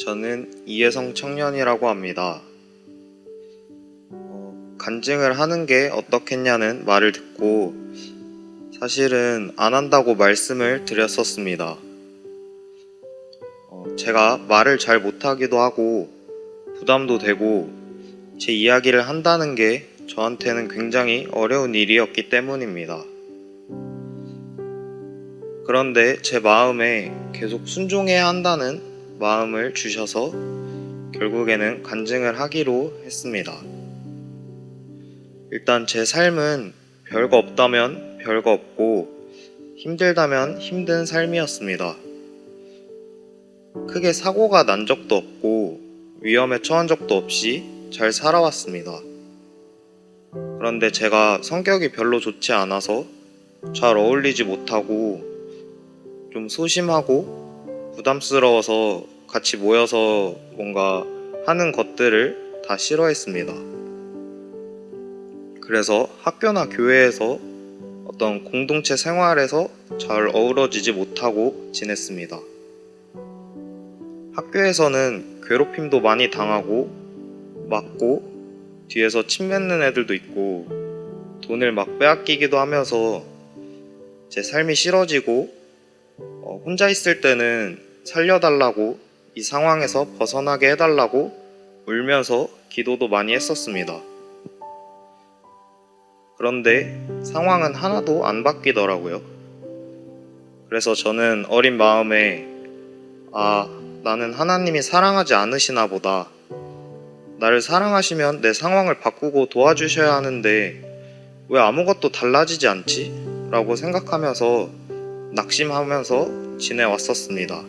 저는 이혜성 청년이라고 합니다. 간증을 하는 게 어떻겠냐는 말을 듣고 사실은 안 한다고 말씀을 드렸었습니다. 제가 말을 잘 못하기도 하고 부담도 되고 제 이야기를 한다는 게 저한테는 굉장히 어려운 일이었기 때문입니다. 그런데 제 마음에 계속 순종해야 한다는 마음을 주셔서 결국에는 간증을 하기로 했습니다. 일단 제 삶은 별거 없다면 별거 없고 힘들다면 힘든 삶이었습니다. 크게 사고가 난 적도 없고 위험에 처한 적도 없이 잘 살아왔습니다. 그런데 제가 성격이 별로 좋지 않아서 잘 어울리지 못하고 좀 소심하고 부담스러워서 같이 모여서 뭔가 하는 것들을 다 싫어했습니다. 그래서 학교나 교회에서 어떤 공동체 생활에서 잘 어우러지지 못하고 지냈습니다. 학교에서는 괴롭힘도 많이 당하고 맞고 뒤에서 침 뱉는 애들도 있고 돈을 막 빼앗기기도 하면서 제 삶이 싫어지고 혼자 있을 때는 살려달라고 이 상황에서 벗어나게 해달라고 울면서 기도도 많이 했었습니다. 그런데 상황은 하나도 안 바뀌더라고요. 그래서 저는 어린 마음에 나는 하나님이 사랑하지 않으시나 보다. 나를 사랑하시면 내 상황을 바꾸고 도와주셔야 하는데 왜 아무것도 달라지지 않지? 라고 생각하면서 낙심하면서 지내왔었습니다.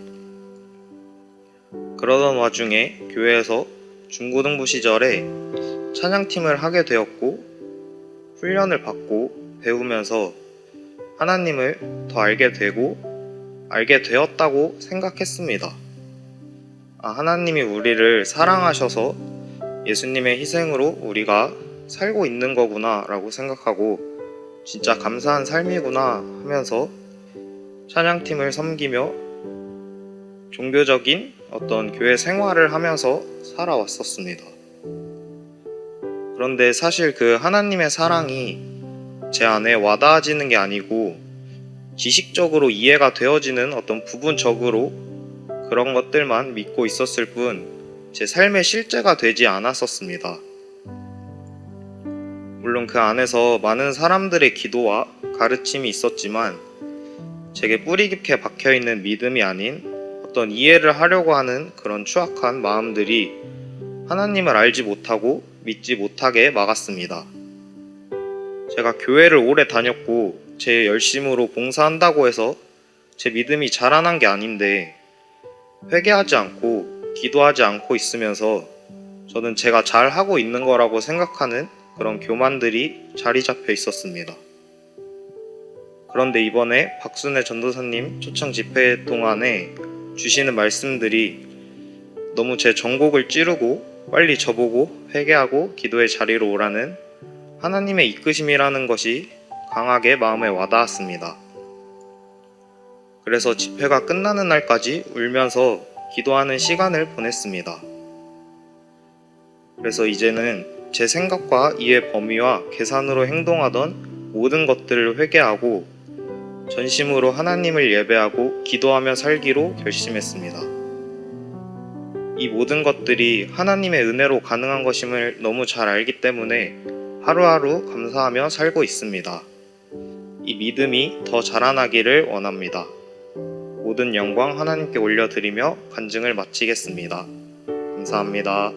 그러던 와중에 교회에서 중고등부 시절에 찬양팀을 하게 되었고 훈련을 받고 배우면서 하나님을 더 알게 되고 알게 되었다고 생각했습니다. 하나님이 우리를 사랑하셔서 예수님의 희생으로 우리가 살고 있는 거구나 라고 생각하고 진짜 감사한 삶이구나 하면서 찬양팀을 섬기며 종교적인 어떤 교회 생활을 하면서 살아왔었습니다. 그런데 사실 그 하나님의 사랑이 제 안에 와닿아지는 게 아니고 지식적으로 이해가 되어지는 어떤 부분적으로 그런 것들만 믿고 있었을 뿐 제 삶의 실제가 되지 않았었습니다. 물론 그 안에서 많은 사람들의 기도와 가르침이 있었지만 제게 뿌리 깊게 박혀있는 믿음이 아닌 어떤 이해를 하려고 하는 그런 추악한 마음들이 하나님을 알지 못하고 믿지 못하게 막았습니다. 제가 교회를 오래 다녔고 제 열심으로 봉사한다고 해서 제 믿음이 자라난 게 아닌데 회개하지 않고 기도하지 않고 있으면서 저는 제가 잘 하고 있는 거라고 생각하는 그런 교만들이 자리 잡혀 있었습니다. 그런데 이번에 박순애 전도사님 초청 집회 동안에 주시는 말씀들이 너무 제 전곡을 찌르고 빨리 저보고 회개하고 기도의 자리로 오라는 하나님의 이끄심이라는 것이 강하게 마음에 와닿았습니다. 그래서 집회가 끝나는 날까지 울면서 기도하는 시간을 보냈습니다. 그래서 이제는 제 생각과 이해 범위와 계산으로 행동하던 모든 것들을 회개하고 전심으로 하나님을 예배하고 기도하며 살기로 결심했습니다. 이 모든 것들이 하나님의 은혜로 가능한 것임을 너무 잘 알기 때문에 하루하루 감사하며 살고 있습니다. 이 믿음이 더 자라나기를 원합니다. 모든 영광 하나님께 올려드리며 간증을 마치겠습니다. 감사합니다.